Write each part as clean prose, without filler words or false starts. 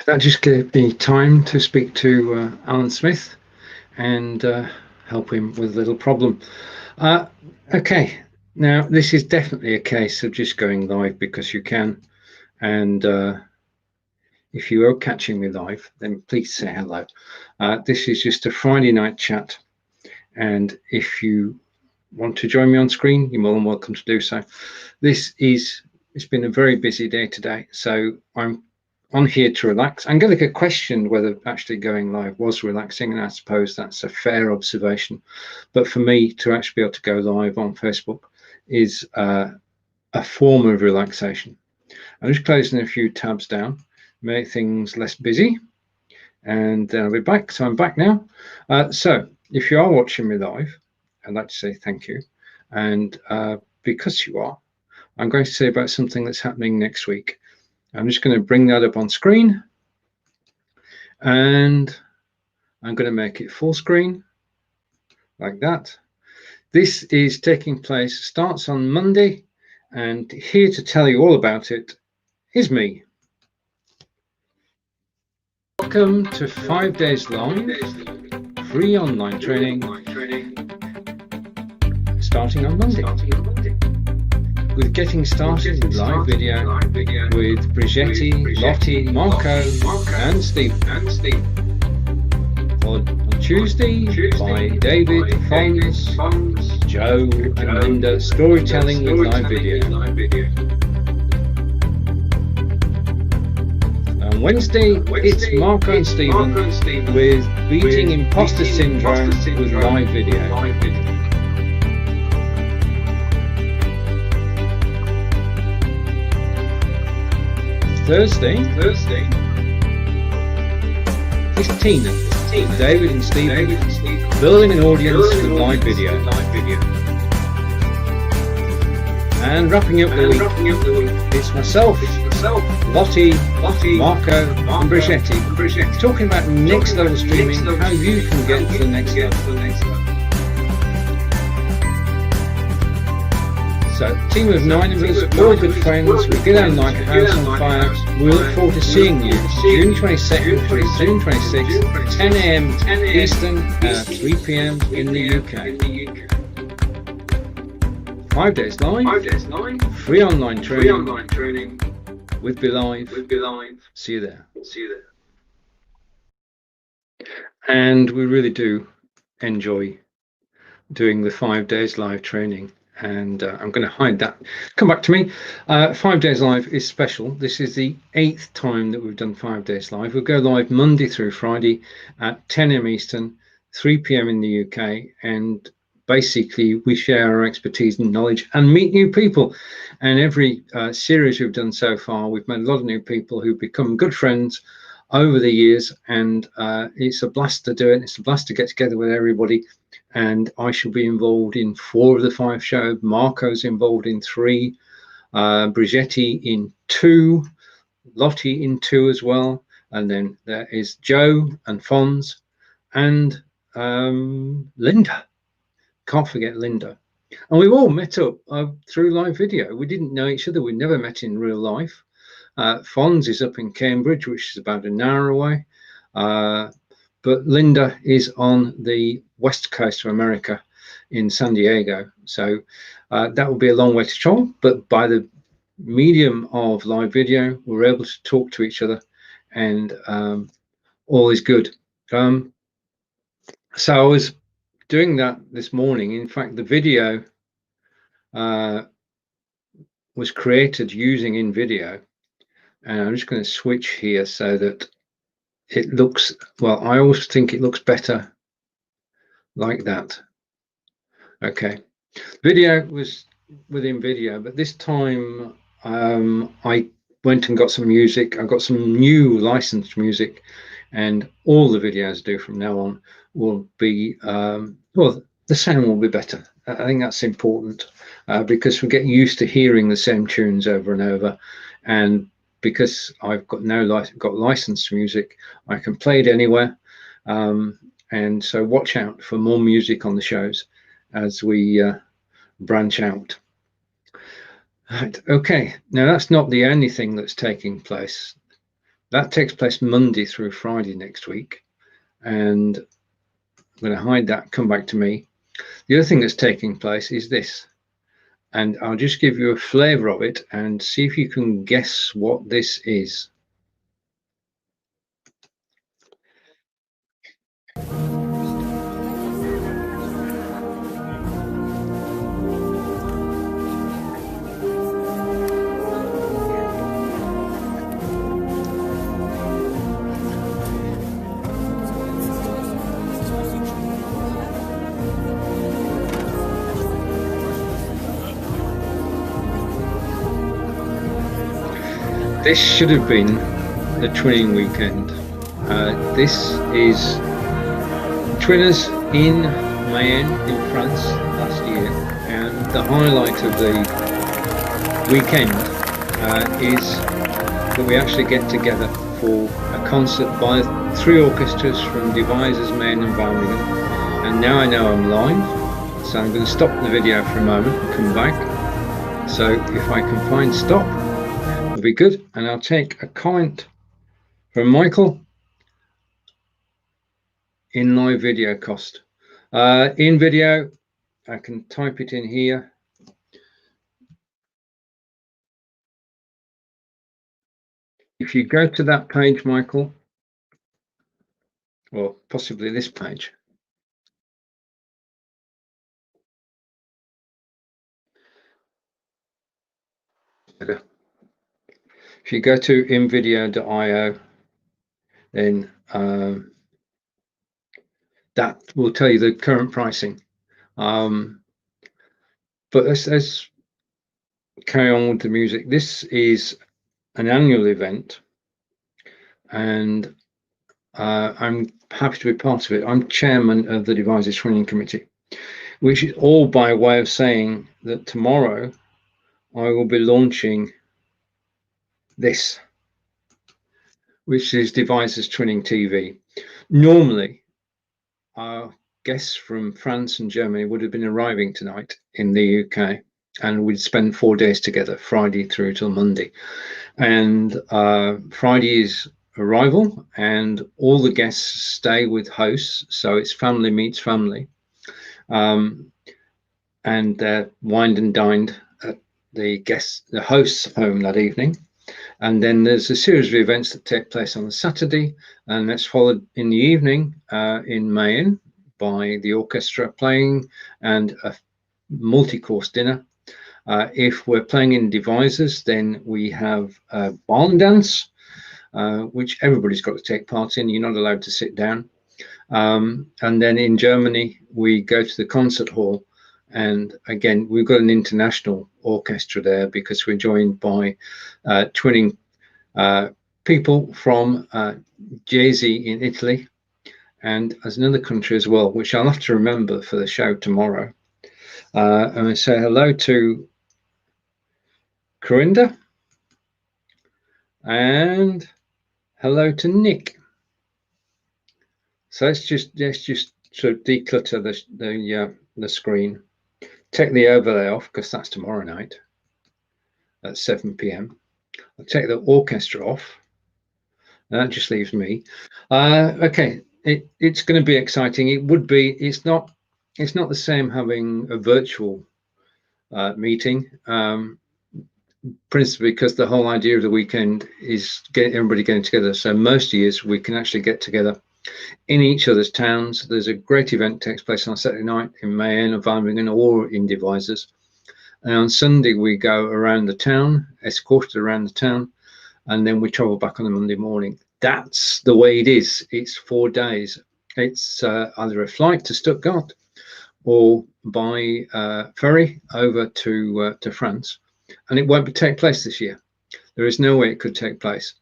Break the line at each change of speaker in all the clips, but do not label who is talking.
That just gave me time to speak to Alan Smith and help him with a little problem. Okay, now this is definitely a case of just going live because you can. And if you are catching me live, then please say hello. This is just a Friday night chat. And if you want to join me on screen, you're more than welcome to do so. It's been a very busy day today, so I'm on here to relax. I'm going to get questioned whether actually going live was relaxing, and I suppose that's a fair observation. But for me to actually be able to go live on Facebook is a form of relaxation. I'm just closing a few tabs down, make things less busy, and then I'll be back. So I'm back now. So if you are watching me live, I'd like to say thank you. And because you are, I'm going to say about something that's happening next week. I'm just going to bring that up on screen, and I'm going to make it full screen like that. This is taking place, starts on Monday, and here to tell you all about it is me. Welcome to 5 days live, free online training, starting on Monday. With getting started with live video with Brigetti, Lottie, Marco and Steve. On Tuesday by David, Fons, Joe and Linda, storytelling with live video. On Wednesday it's Marco and Stephen with beating imposter syndrome with live video. Thursday is Tina, David and Stephen, building an audience with live video. And wrapping up the week, it's myself, Lottie, Marco and Brigetti, talking about next level streaming, how you can get to the next level. So, a team of 9 of us, all good friends, we get out like a house on fire. We look forward to seeing you June 22nd through June 26th, 10 AM Eastern, 3 PM in the UK. 5 days live, free online training with Be Live. See you there. And we really do enjoy doing the 5 days live training. And I'm going to hide that. Come back to me. 5 days live is special. This is the 8th time that we've done 5 days live. We'll go live Monday through Friday at 10 AM Eastern, 3 PM in the UK. And basically, we share our expertise and knowledge and meet new people. And every series we've done so far, we've met a lot of new people who've become good friends over the years. And it's a blast to do it. It's a blast to get together with everybody. And I shall be involved in 4 of the 5 shows. Marco's involved in 3, Brigetti in 2, Lottie in 2 as well. And then there is Joe and Fons and Linda. Can't forget Linda. And we've all met up through live video. We didn't know each other. We never met in real life. Fons is up in Cambridge, which is about an hour away. But Linda is on the west coast of America in San Diego. So that will be a long way to travel. But by the medium of live video, we're able to talk to each other and all is good. So I was doing that this morning. In fact, the video was created using InVideo. And I'm just going to switch here so that it looks, well, I always think it looks better like that. Okay, video was within video, but this time I went and got some music. I got some new licensed music, and all the videos I do from now on will be, well, the sound will be better. I think that's important because we get used to hearing the same tunes over and over, and because I've got got licensed music, I can play it anywhere. And so watch out for more music on the shows as we branch out. Right, okay, now that's not the only thing that's taking place. That takes place Monday through Friday next week, and I'm going to hide that, come back to me. The other thing that's taking place is this, and I'll just give you a flavour of it and see if you can guess what this is. This should have been the twinning weekend. This is twinners in Mayenne in France last year, and the highlight of the weekend is that we actually get together for a concert by 3 orchestras from Devizes, Mayenne and Birmingham. And now I know I'm live, so I'm going to stop the video for a moment and come back. So if I can find stop, it'll be good, and I'll take a comment from Michael. In live video cost. In video, I can type it in here. If you go to that page, Michael, or possibly this page. If you go to invideo.io, then that will tell you the current pricing. But let's carry on with the music. This is an annual event, and I'm happy to be part of it. I'm chairman of the Devizes Training Committee, which is all by way of saying that tomorrow I will be launching this, which is Devizes Twinning TV. Normally, our guests from France and Germany would have been arriving tonight in the UK, and we'd spend 4 days together, Friday through till Monday. And Friday is arrival, and all the guests stay with hosts, so it's family meets family. And they're wined and dined at the host's home that evening. And then there's a series of events that take place on the Saturday, and that's followed in the evening in Mayenne by the orchestra playing and a multi-course dinner. If we're playing in Devizes, then we have a barn dance, which everybody's got to take part in. You're not allowed to sit down. And then in Germany, we go to the concert hall. And again, we've got an international orchestra there because we're joined by twinning people from Jesi in Italy, and as another country as well, which I'll have to remember for the show tomorrow. And I say hello to Corinda and hello to Nick. So let's just sort of declutter the screen. Take the overlay off because that's tomorrow night at 7 p.m. I'll take the orchestra off. That just leaves me. Okay, it's going to be exciting. It would be. It's not the same having a virtual meeting, principally because the whole idea of the weekend is everybody getting together. So most years we can actually get together in each other's towns. There's a great event that takes place on Saturday night in Mayenne or Birmingham or in Devizes. And on Sunday, we go around the town, escorted around the town, and then we travel back on the Monday morning. That's the way it is. It's 4 days. It's either a flight to Stuttgart or by ferry over to France. And it won't take place this year. There is no way it could take place.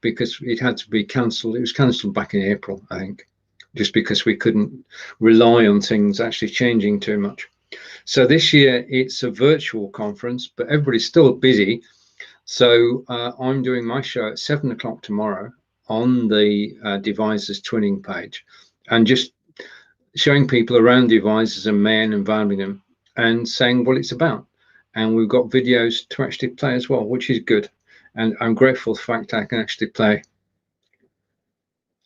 Because it had to be cancelled. It was cancelled back in April, I think, just because we couldn't rely on things actually changing too much. So this year it's a virtual conference, but everybody's still busy. So I'm doing my show at 7 o'clock tomorrow on the Devizes Twinning page, and just showing people around Devizes and Mayenne and Birmingham and saying what it's about. And we've got videos to actually play as well, which is good. and I'm grateful for the fact I can actually play.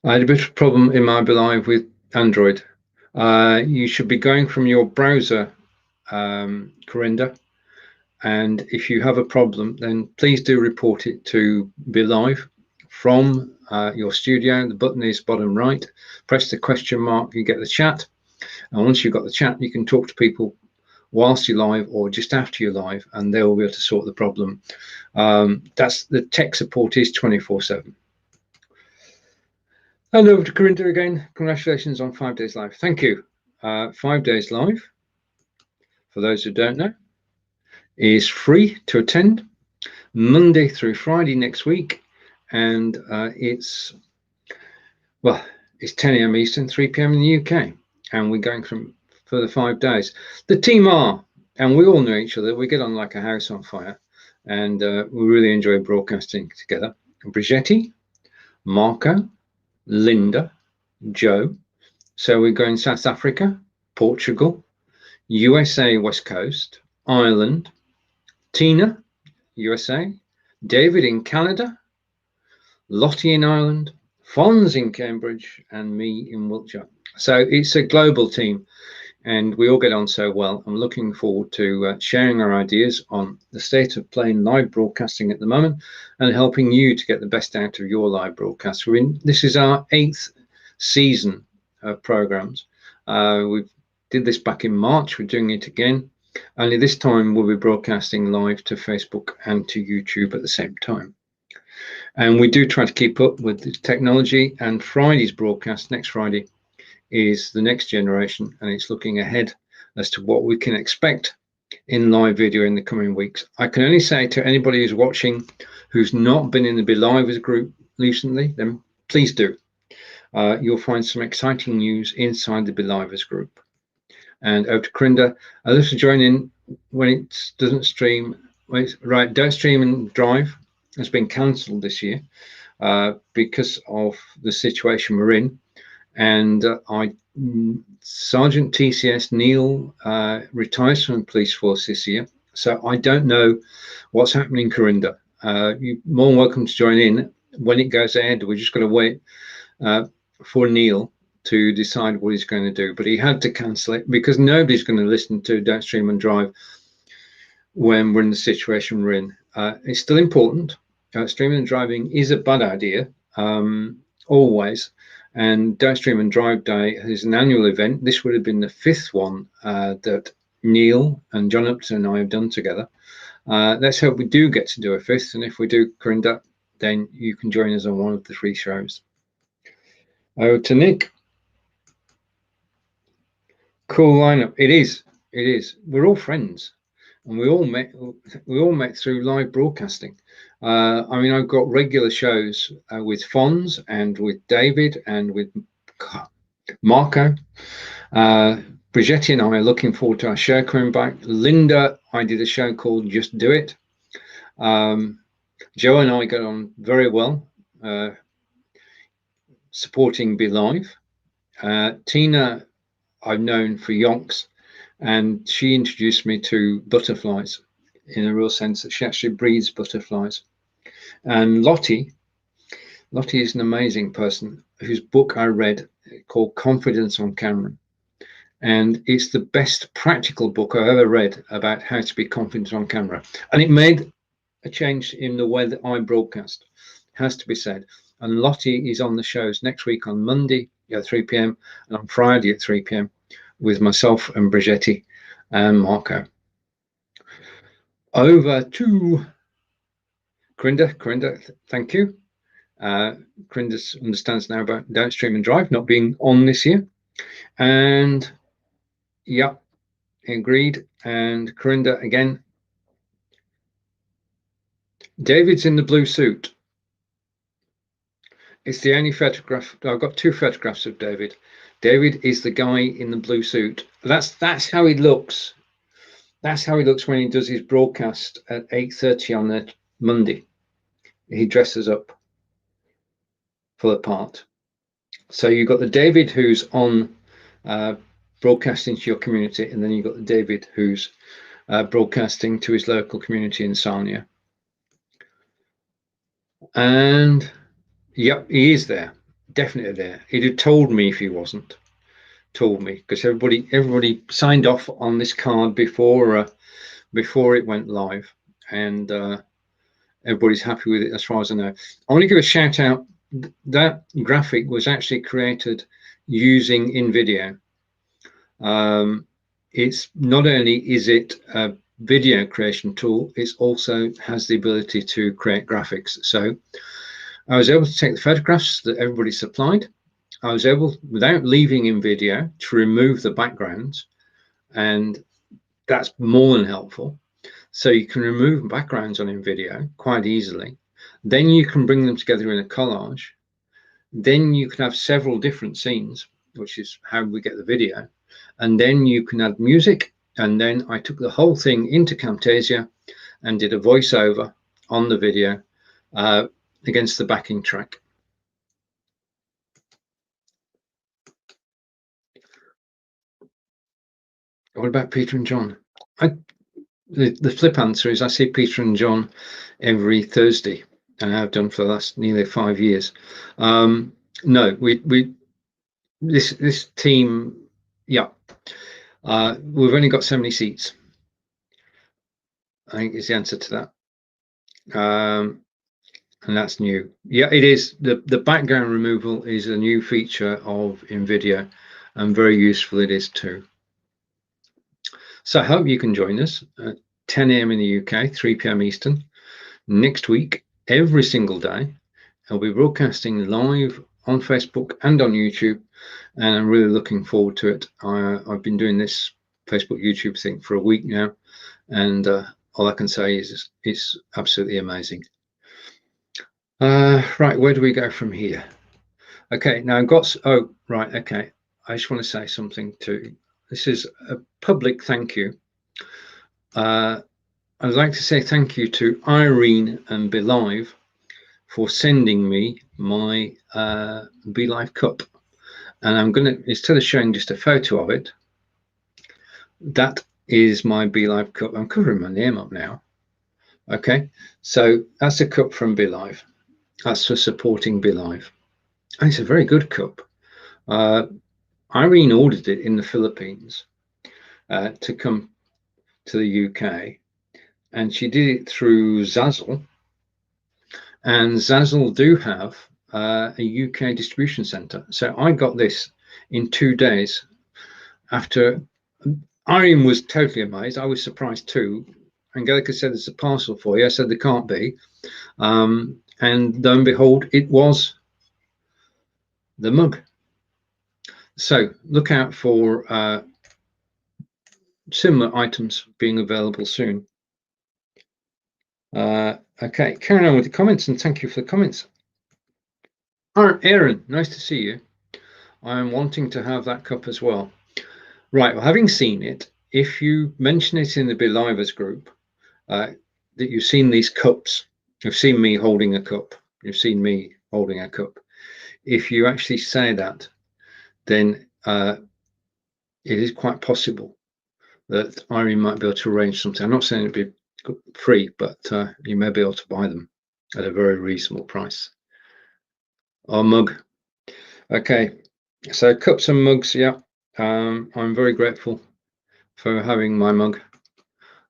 I had a bit of a problem in my Live with Android. You should be going from your browser, Corinda, and if you have a problem, then please do report it to Be Live from your studio. The button is bottom right. Press the question mark, you get the chat, and once you've got the chat, you can talk to people whilst you're live or just after you're live, and they will be able to sort the problem. That's the tech support is 24/7. And over to Corinda again. Congratulations on 5 days live. Thank you. 5 days live, for those who don't know, is free to attend Monday through Friday next week, and it's 10 a.m. Eastern, 3 p.m. in the UK, and we're going for the 5 days. The team are, and we all know each other. We get on like a house on fire, and we really enjoy broadcasting together. Brigetti, Marco, Linda, Joe. So we're going South Africa, Portugal, USA West Coast, Ireland, Tina, USA, David in Canada, Lottie in Ireland, Fons in Cambridge, and me in Wiltshire. So it's a global team, and we all get on so well. I'm looking forward to sharing our ideas on the state of playing live broadcasting at the moment and helping you to get the best out of your live broadcast. This is our 8th season of programs. We did this back in March. We're doing it again. Only this time we'll be broadcasting live to Facebook and to YouTube at the same time. And we do try to keep up with the technology, and Friday's broadcast next Friday is the next generation, and it's looking ahead as to what we can expect in live video in the coming weeks. I can only say to anybody who's watching who's not been in the Be Livers group recently, then please do. You'll find some exciting news inside the Be Livers group. And over to Corinda. I'll also join in when it doesn't stream. Right, Don't Stream and Drive has been cancelled this year because of the situation we're in. And Sergeant TCS Neil retires from the police force this year. So I don't know what's happening, Corinda. You're more than welcome to join in when it goes ahead. We're just going to wait for Neil to decide what he's going to do. But he had to cancel it because nobody's going to listen to Don't Stream and Drive when we're in the situation we're in. It's still important. Streaming and driving is a bad idea, always. And Don't Stream and Drive Day is an annual event. This would have been the 5th one that Neil and John Upton and I have done together. Let's hope we do get to do a 5th. And if we do, Corinda, then you can join us on one of the 3 shows. Over to Nick. Cool lineup. It is. It is. We're all friends, and we all met through live broadcasting. I mean, I've got regular shows with Fons and with David and with Marco. Brigetti and I are looking forward to our show coming back. Linda, I did a show called Just Do It. Joe and I got on very well, supporting Be Live. Tina, I've known for yonks, and she introduced me to butterflies in a real sense that she actually breeds butterflies. And Lottie is an amazing person whose book I read called Confidence on Camera. And it's the best practical book I've ever read about how to be confident on camera. And it made a change in the way that I broadcast, has to be said. And Lottie is on the shows next week on Monday at 3 p.m. and on Friday at 3 p.m. with myself and Brigetti and Marco. Over to Corinda. Corinda, thank you. Corinda understands now about Don't Stream and Drive not being on this year. And yeah, agreed. And Corinda again. David's in the blue suit. It's the only photograph. I've got 2 photographs of David. David is the guy in the blue suit. That's how he looks. That's how he looks when he does his broadcast at 8:30 on that Monday. He dresses up for the part. So you've got the David who's on broadcasting to your community, and then you've got the David who's broadcasting to his local community in Sarnia. And yep, he is there, definitely there. He'd have told me if he wasn't. Told me because everybody signed off on this card before it went live, and everybody's happy with it as far as I know. I want to give a shout out. That graphic was actually created using InVideo. It's not only is it a video creation tool, it also has the ability to create graphics. So I was able to take the photographs that everybody supplied. I was able, without leaving InVideo, to remove the backgrounds, and that's more than helpful. So you can remove backgrounds on InVideo quite easily. Then you can bring them together in a collage. Then you can have several different scenes, which is how we get the video. And then you can add music. And then I took the whole thing into Camtasia and did a voiceover on the video against the backing track. What about Peter and John? The flip answer is I see Peter and John every Thursday, and I have done for the last nearly 5 years. No, this team, yeah, we've only got so many seats. I think is the answer to that. And that's new. Yeah, it is. The background removal is a new feature of InVideo, and very useful it is too. So I hope you can join us at 10 a.m. in the UK, 3 p.m. Eastern, next week, every single day. I'll be broadcasting live on Facebook and on YouTube, and I'm really looking forward to it. I've been doing this Facebook, YouTube thing for a week now, and all I can say is it's absolutely amazing. Right, where do we go from here? Okay, now I've got, oh, right, okay. I just want to say something too. This is a public thank you. I'd like to say thank you to Irene and Belive for sending me my BeLive cup. And I'm going to, instead of showing just a photo of it, that is my BeLive cup. I'm covering my name up now. Okay, so that's a cup from BeLive. That's for supporting BeLive. And it's a very good cup. Irene ordered it in the Philippines to come to the UK, and she did it through Zazzle. And Zazzle do have a UK distribution center. So I got this in 2 days after. Irene was totally amazed. I was surprised too. Angelica said there's a parcel for you. I said there can't be. And lo and behold, it was the mug. So look out for similar items being available soon. Okay, carrying on with the comments, and thank you for the comments. Aaron, nice to see you. I'm wanting to have that cup as well. Right, well, having seen it, if you mention it in the Belivers group, that you've seen these cups, you've seen me holding a cup, you've seen me holding a cup. If you actually say that, then it is quite possible that Irene might be able to arrange something. I'm not saying it'd be free, but you may be able to buy them at a very reasonable price. Our mug. Okay, so cups and mugs, yeah. I'm very grateful for having my mug.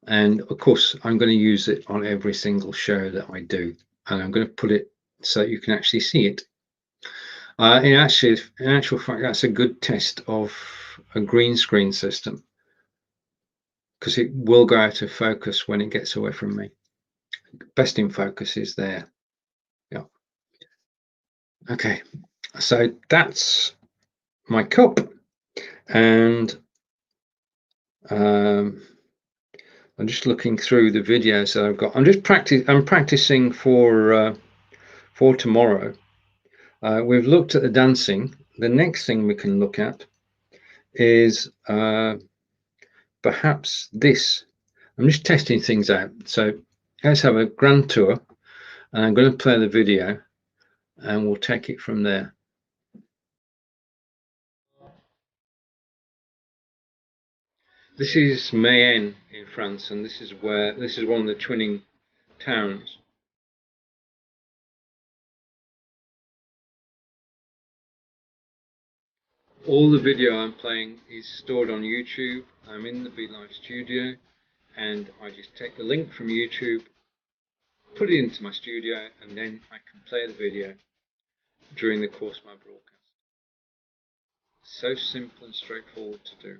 And of course, I'm going to use it on every single show that I do. And I'm going to put it so you can actually see it. In actual fact, that's a good test of a green screen system, because it will go out of focus when it gets away from me. Best in focus is there. Yeah. Okay, so that's my cup, and I'm just looking through the videos that I've got. I'm practicing for tomorrow. We've looked at the dancing. The next thing we can look at is perhaps this. I'm just testing things out. So let's have a grand tour, and I'm going to play the video, and we'll take it from there. This is Mayenne in France, and this is one of the twinning towns. All the video I'm playing is stored on YouTube. I'm in the BeLive studio, and I just take the link from YouTube, put it into my studio, and then I can play the video during the course of my broadcast. So simple and straightforward to do.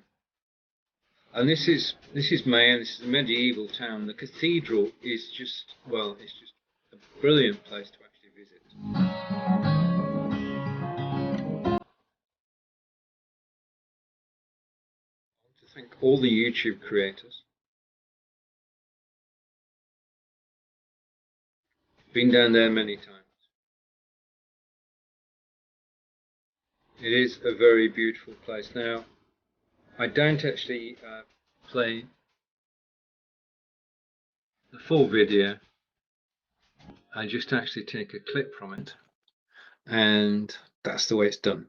And this is Mayenne. This is a medieval town. The cathedral is just, well, it's just a brilliant place to actually visit. I want to thank all the YouTube creators. Been down there many times. It is a very beautiful place. Now, I don't actually play the full video. I just actually take a clip from it, and that's the way it's done.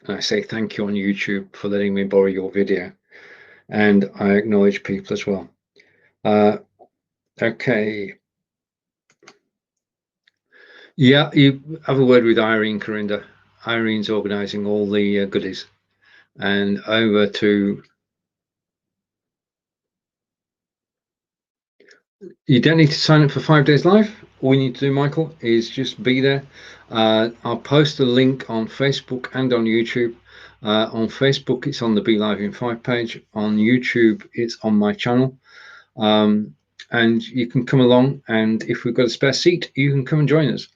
And I say thank you on YouTube for letting me borrow your video, and I acknowledge people as well. Okay. Yeah, you have a word with Irene, Corinda. Irene's organising all the goodies. And over to... You don't need to sign up for 5 days live. All you need to do, Michael, is just be there. I'll post a link on Facebook and on YouTube. On Facebook, it's on the BeLive in 5 page. On YouTube, it's on my channel. And you can come along, and if we've got a spare seat, you can come and join us.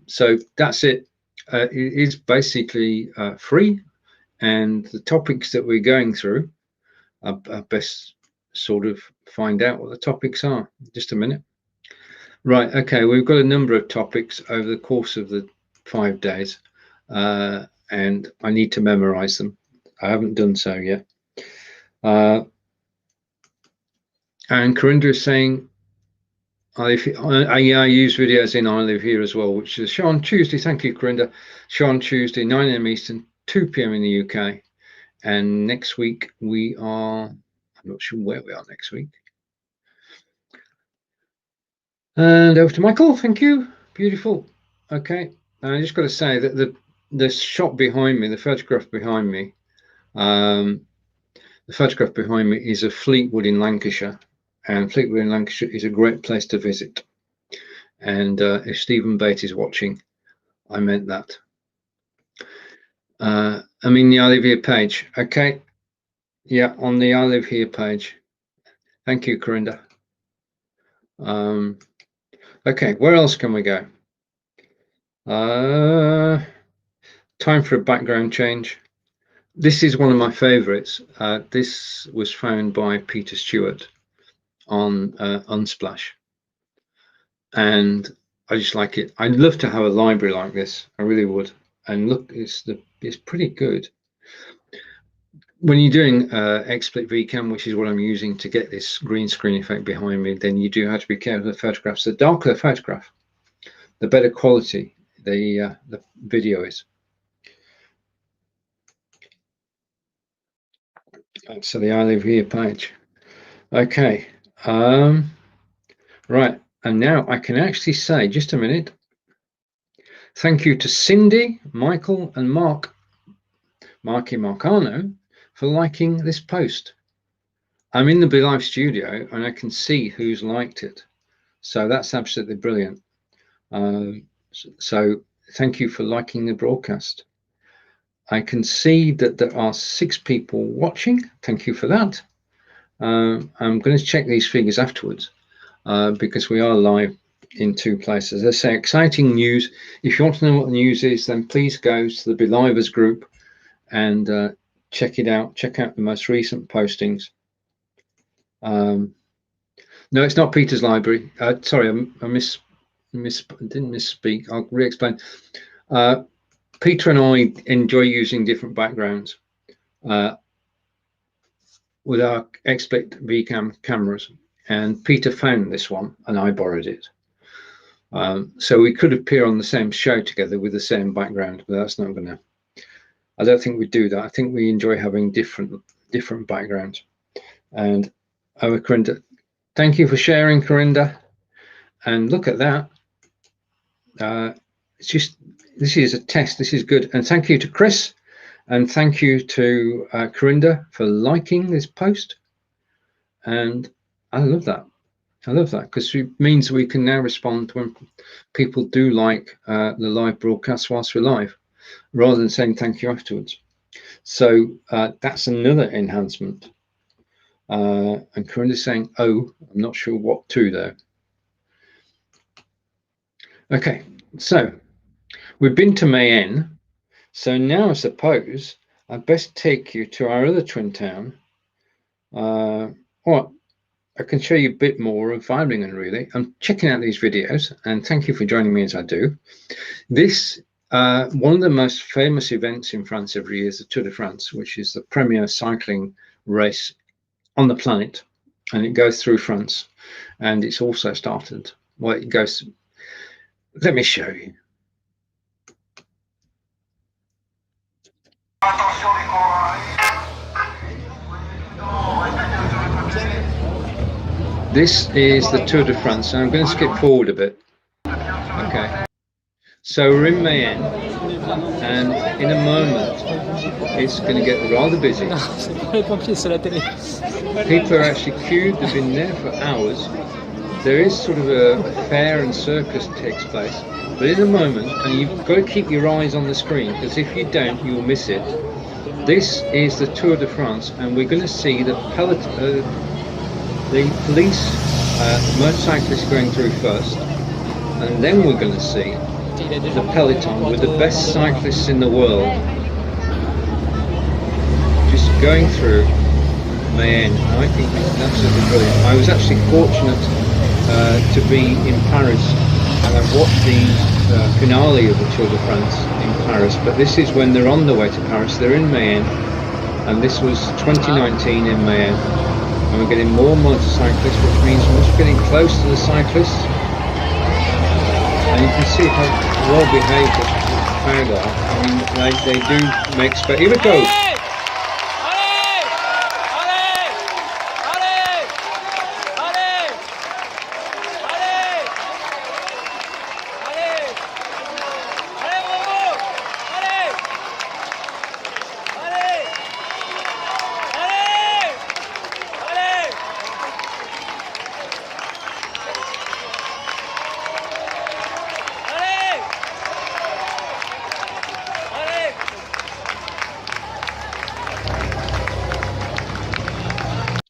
So that's it. It is basically free, and the topics that we're going through, I best sort of find out what the topics are. Just a minute. Right, okay, we've got a number of topics over the course of the 5 days, and I need to memorize them. I haven't done so yet. And Corinda is saying, I use videos in I Live Here as well, which is show on Tuesday. Thank you, Corinda. Show on Tuesday, 9 a.m. Eastern, 2 p.m. in the UK. And next week we are, I'm not sure where we are next week. And over to Michael. Thank you. Beautiful. Okay. And I just got to say that the shot behind me, the photograph behind me, is of Fleetwood in Lancashire. And Fleetwood in Lancashire is a great place to visit. And if Stephen Bate is watching, I meant that. I'm in the I Live Here page. Okay. Yeah, on the I Live Here page. Thank you, Corinda. Okay, where else can we go? Time for a background change. This is one of my favorites. This was found by Peter Stewart on Unsplash. And I just like it. I'd love to have a library like this. I really would. And look, it's pretty good. When you're doing XSplit VCam, which is what I'm using to get this green screen effect behind me, then you do have to be careful of the photographs. The darker the photograph, the better quality the video is. So the I Live Here page. Okay. Right. And now I can actually say, just a minute. Thank you to Cindy, Michael, and Marky Marcano for liking this post. I'm in the BeLive studio and I can see who's liked it. So that's absolutely brilliant. So thank you for liking the broadcast. I can see that there are 6 people watching. Thank you for that. I'm going to check these figures afterwards because we are live in 2 places. Let's say exciting news. If you want to know what the news is, then please go to the BeLivers group and check it out. Check out the most recent postings. No, it's not Peter's library. Sorry, I didn't misspeak. I'll re-explain. Peter and I enjoy using different backgrounds with our XSplit VCam cameras, and Peter found this one and I borrowed it. So we could appear on the same show together with the same background, but that's not gonna, I don't think we do that. I think we enjoy having different backgrounds. And Corinda, thank you for sharing, Corinda. And look at that. It's just, this is a test. This is good. And thank you to Chris And thank you to Corinda for liking this post. And I love that. I love that, because it means we can now respond when people do like the live broadcast whilst we're live, rather than saying thank you afterwards. So that's another enhancement. And Corinda's saying, oh, I'm not sure what to though. Okay, so we've been to Mayenne. So now I suppose I'd best take you to our other twin town. Or I can show you a bit more of Weibringen, really. I'm checking out these videos, and thank you for joining me as I do. This, one of the most famous events in France every year is the Tour de France, which is the premier cycling race on the planet, and it goes through France. And it's also started, well, it goes, let me show you. This is the Tour de France, and I'm going to skip forward a bit. Okay, so we're in Mayenne, and in a moment it's going to get rather busy. People are actually queued, they've been there for hours. There is sort of a fair and circus takes place, but in a moment, and you've got to keep your eyes on the screen, because if you don't, you'll miss it. This is the Tour de France, and we're going to see the peloton. The police motorcyclists going through first, and then we're going to see the peloton with the best cyclists in the world just going through Mayenne. I think it's absolutely brilliant. I was actually fortunate to be in Paris, and I've watched the finale of the Tour de France in Paris, but this is when they're on the way to Paris. They're in Mayenne, and this was 2019 in Mayenne. And we're getting more motorcyclists, which means we're getting close to the cyclists. And you can see how well behaved the crowd are. I mean, they do make space. Here we go.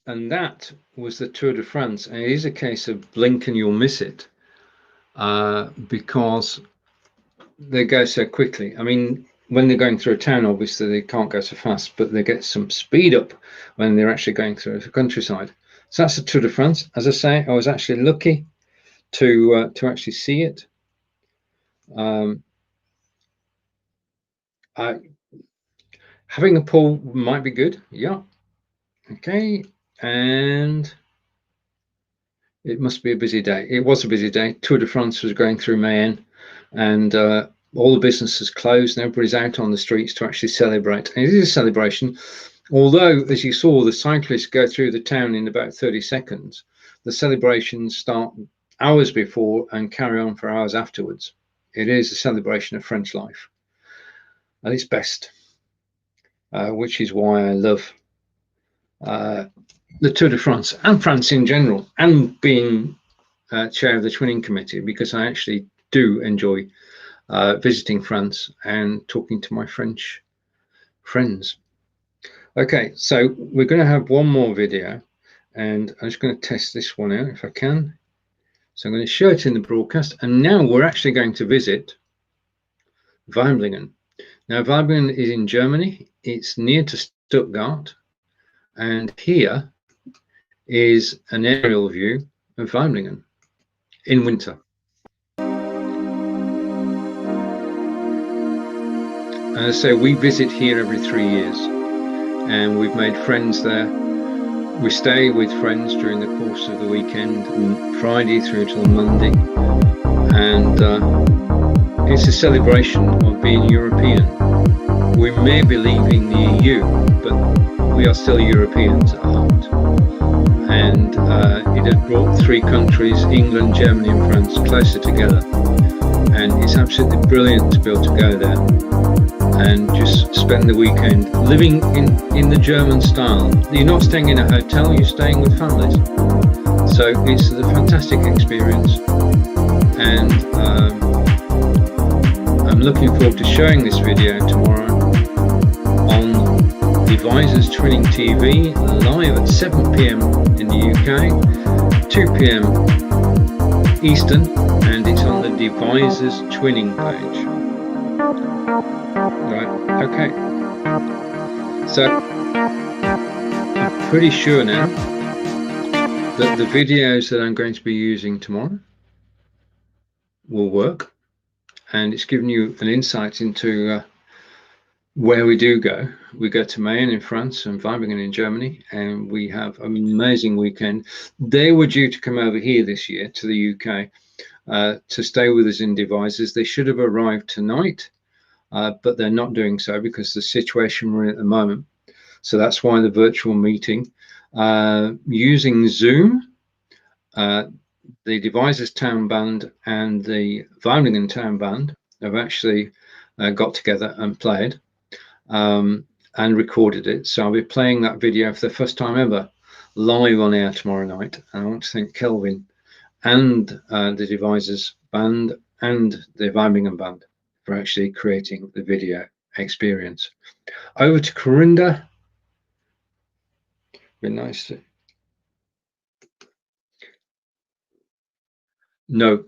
And that was the Tour de France. And it is a case of blink and you'll miss it, because they go so quickly. I mean, when they're going through a town, obviously they can't go so fast, but they get some speed up when they're actually going through the countryside. So that's the Tour de France. As I say, I was actually lucky to actually see it. Having a pool might be good. Yeah. Okay. And it must be a busy day. It was a busy day. Tour de France was going through Mayenne, and all the businesses closed, and everybody's out on the streets to actually celebrate. And it is a celebration, although, as you saw, the cyclists go through the town in about 30 seconds. The celebrations start hours before and carry on for hours afterwards. It is a celebration of French life at its best, which is why I love the Tour de France and France in general, and being chair of the Twinning Committee, because I actually do enjoy visiting France and talking to my French friends. Okay, so we're going to have one more video, and I'm just going to test this one out if I can. So I'm going to show it in the broadcast, and now we're actually going to visit Weibringen. Now, Weibringen is in Germany. It's near to Stuttgart, and here is an aerial view of Weibringen in winter. And as I say, we visit here every 3 years, and we've made friends there. We stay with friends during the course of the weekend, Friday through till Monday, and it's a celebration of being European. We may be leaving the EU, but we are still Europeans at heart. And it has brought 3 countries, England, Germany and France, closer together. And it's absolutely brilliant to be able to go there and just spend the weekend living in the German style. You're not staying in a hotel, you're staying with families. So it's a fantastic experience, and I'm looking forward to showing this video tomorrow on Devisers Twinning TV, live at 7 p.m. in the UK, 2 p.m. Eastern, and it's on the Devisers Twinning page. Right, okay. So I'm pretty sure now that the videos that I'm going to be using tomorrow will work, and it's given you an insight into where we do go. We go to Mayenne in France and Weibingen in Germany, and we have an amazing weekend. They were due to come over here this year to the UK to stay with us in Devisers. They should have arrived tonight, but they're not doing so because of the situation we're in at the moment. So that's why the virtual meeting. Using Zoom, the Devisers Town Band and the Weibingen Town Band have actually got together and played and recorded it. So I'll be playing that video for the first time ever live on air tomorrow night. And I want to thank Kelvin and the Devisers Band and the Weibingen Band for actually creating the video experience. Over to Corinda. Be nice to... No,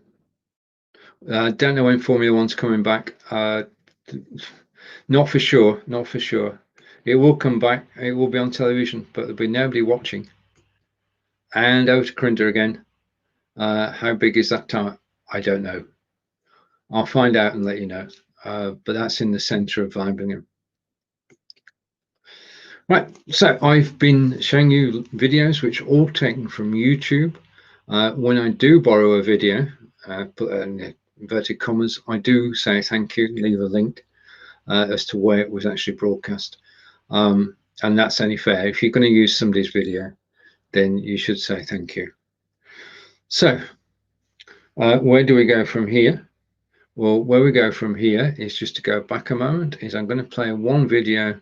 don't know when Formula One's coming back. Not for sure, not for sure. It will come back, it will be on television, but there'll be nobody watching. And over to Corinda again. How big is that tower? I don't know. I'll find out and let you know. But that's in the center of Weibingen. Right, so I've been showing you videos which are all taken from YouTube. When I do borrow a video, put in inverted commas, I do say thank you, leave a link as to where it was actually broadcast. And that's only fair. If you're going to use somebody's video, then you should say thank you. So where do we go from here? Well, where we go from here is just to go back a moment, is I'm going to play one video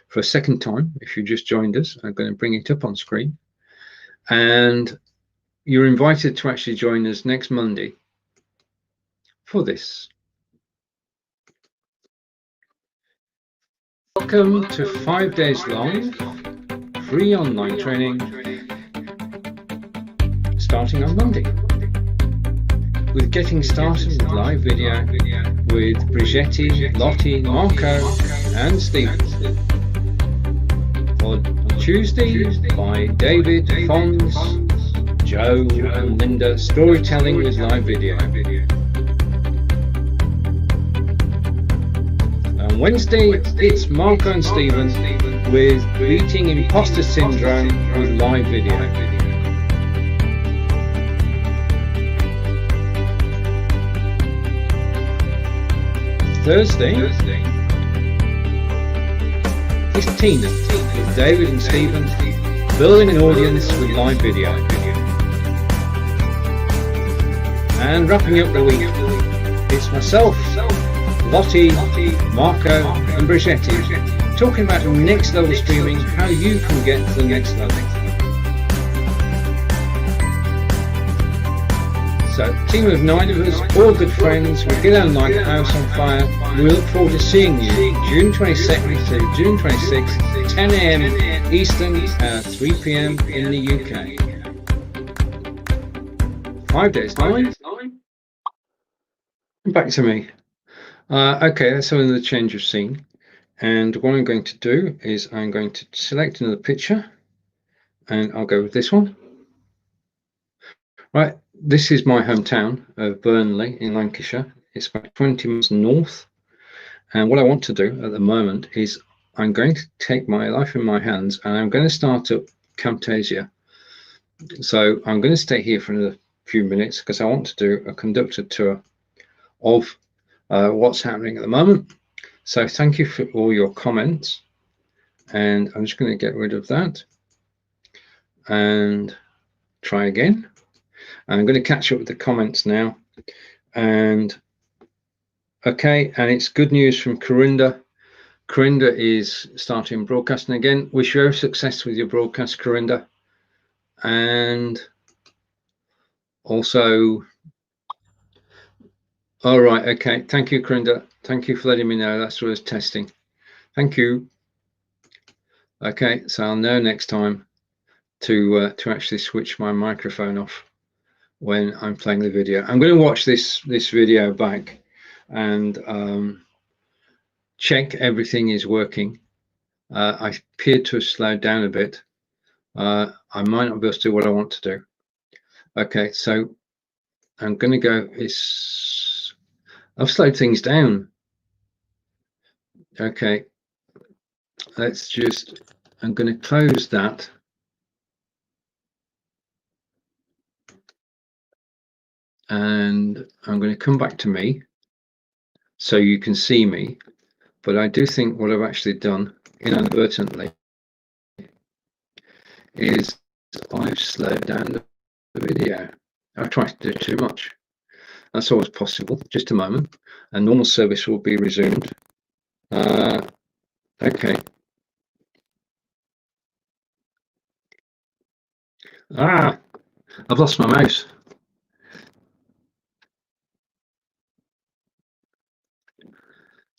for a second time. If you just joined us, I'm going to bring it up on screen. And you're invited to actually join us next Monday for this. Welcome to 5 days live, free online training, starting on Monday. With getting started with live video with Brigetti, Lottie, Marco and Stephen. On Tuesday by David, Fons, Joe and Linda, storytelling with live video. On Wednesday, it's Marco and Stephen with beating imposter syndrome with live video. Thursday, it's Tina with David and Stephen building an audience with live video. And wrapping up the week, it's myself, Lottie, Marco and Brigetti talking about next level streaming, how you can get to the next level. So, team of 9 of us, all good friends, we get on like a house on fire. We look forward to seeing you June 22nd to June 26th, 10 AM Eastern, 3 PM in the UK. 5 days live. Back to me. Okay, that's another change of scene. And what I'm going to do is I'm going to select another picture and I'll go with this one. Right, this is my hometown of Burnley in Lancashire. It's about 20 miles north. And what I want to do at the moment is I'm going to take my life in my hands and I'm going to start up Camtasia. So I'm going to stay here for another few minutes because I want to do a conductor tour of what's happening at the moment. So thank you for all your comments. And I'm just going to get rid of that and try again. I'm going to catch up with the comments now. And okay, and it's good news from Corinda. Corinda is starting broadcasting again. Wish you every success with your broadcast, Corinda. And also, all right, okay. Thank you, Corinda. Thank you for letting me know. That's what I was testing. Thank you. Okay, so I'll know next time to actually switch my microphone off when I'm playing the video. I'm going to watch this video back and check everything is working. I appear to have slowed down a bit. I might not be able to do what I want to do. Okay, so I'm going to go. I've slowed things down. Okay, let's just. I'm going to close that. And I'm going to come back to me so you can see me. But I do think what I've actually done inadvertently is I've slowed down the video. I've tried to do too much. That's always possible. Just a moment. And normal service will be resumed. Okay. I've lost my mouse.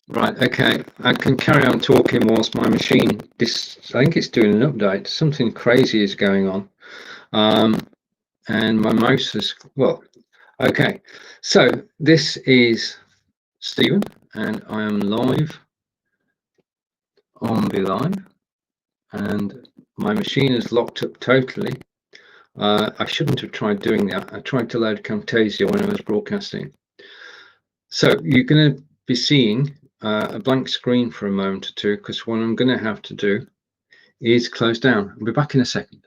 Right, okay. I can carry on talking whilst my machine, I think it's doing an update. Something crazy is going on. And my mouse is, well, okay. So this is Stephen, and I am live on the line, and my machine is locked up totally. I shouldn't have tried doing that. I tried to load Camtasia when I was broadcasting. So you're going to be seeing a blank screen for a moment or two, because what I'm going to have to do is close down. I'll be back in a second.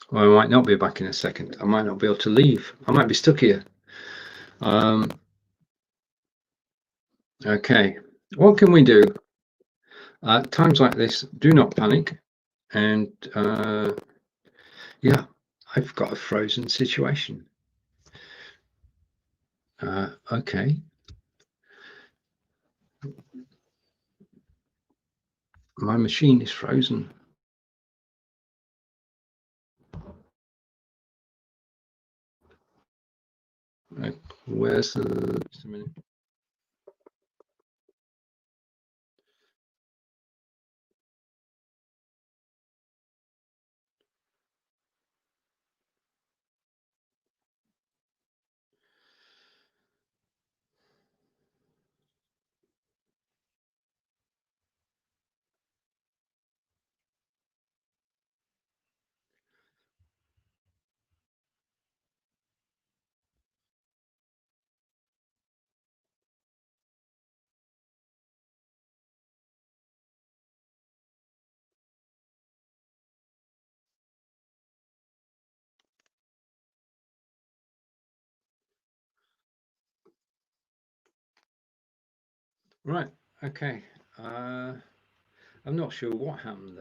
Or I might not be back in a second. I might not be able to leave. I might be stuck here. Okay, what can we do? Times like this, do not panic. And yeah, I've got a frozen situation. Okay. My machine is frozen. Where's the, just a minute. Right, okay. I'm not sure what happened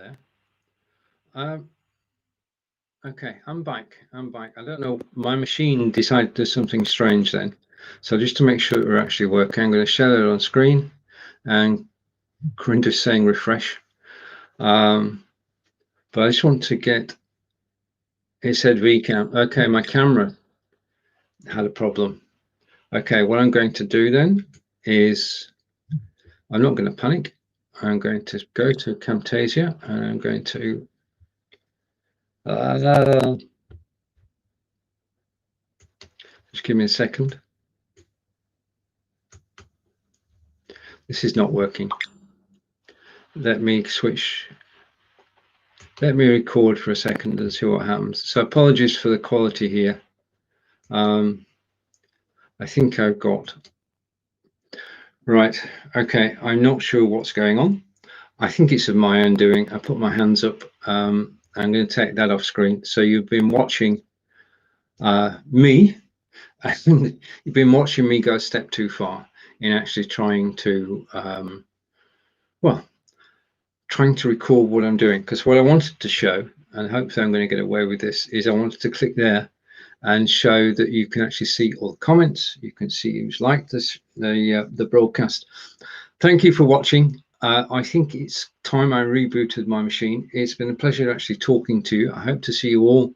there. Okay, I'm back. I don't know. My machine decided to do something strange then. So just to make sure we're actually working, I'm going to share it on screen, and Corinda's saying refresh. But I just want to get, it said VCam. Okay, my camera had a problem. Okay, what I'm going to do then is, I'm not going to panic. I'm going to go to Camtasia, and I'm going to just give me a second. This is not working. Let me switch. Let me record for a second and see what happens. So apologies for the quality here. I think I've got, right, okay, I'm not sure what's going on. I think it's of my own doing. I put my hands up. I'm going to take that off screen. So you've been watching me. You've been watching me go a step too far in actually trying to, well, trying to record what I'm doing. Because what I wanted to show, and hopefully I'm going to get away with this, is I wanted to click there and show that you can actually see all the comments. You can see who's liked the broadcast. Thank you for watching. I think it's time I rebooted my machine. It's been a pleasure actually talking to you. I hope to see you all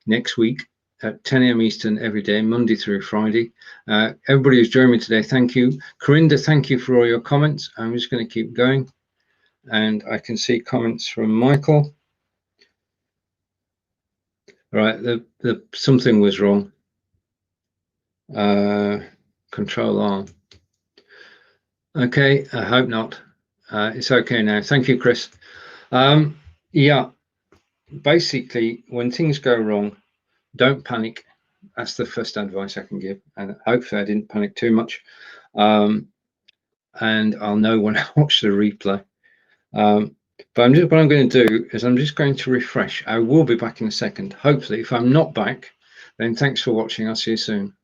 next week at 10 a.m. Eastern every day, Monday through Friday. Everybody who's joined me today, thank you. Corinda, thank you for all your comments. I'm just going to keep going. And I can see comments from Michael. Right, something was wrong. Control R. Okay, I hope not. It's okay now. Thank you, Chris. Yeah, basically, when things go wrong, don't panic. That's the first advice I can give. And hopefully I didn't panic too much. And I'll know when I watch the replay. But what I'm going to do is I'm just going to refresh. I will be back in a second. Hopefully, if I'm not back, then thanks for watching. I'll see you soon.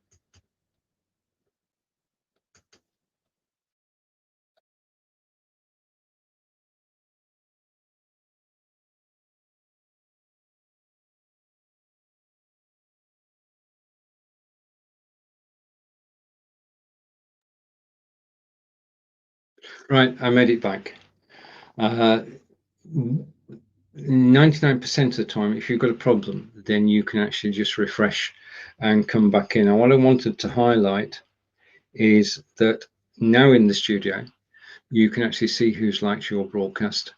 Right, I made it back. 99% of the time, if you've got a problem, then you can actually just refresh and come back in. And what I wanted to highlight is that now in the studio, you can actually see who's liked your broadcast.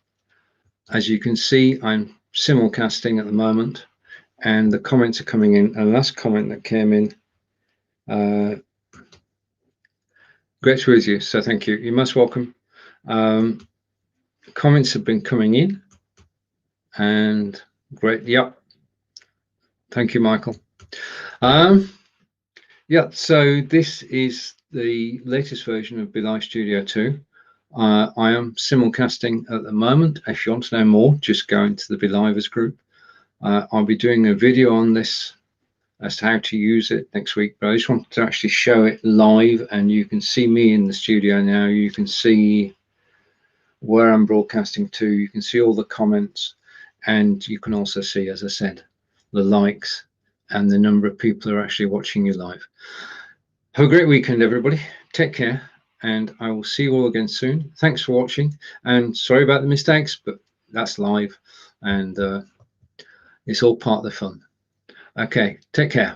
As you can see, I'm simulcasting at the moment, and the comments are coming in. And the last comment that came in, great to be with you, so thank you. You're most welcome. Comments have been coming in, and great. Yep. Thank you, Michael. Yeah, so this is the latest version of BeLive Studio 2. I am simulcasting at the moment. If you want to know more, just go into the BeLivers group. I'll be doing a video on this as to how to use it next week, but I just wanted to actually show it live, and you can see me in the studio now. You can see where I'm broadcasting to. You can see all the comments, and you can also see, as I said, the likes and the number of people who are actually watching you live. Have a great weekend, everybody. Take care, and I will see you all again soon. Thanks for watching, and sorry about the mistakes, but that's live, and it's all part of the fun. Okay, take care.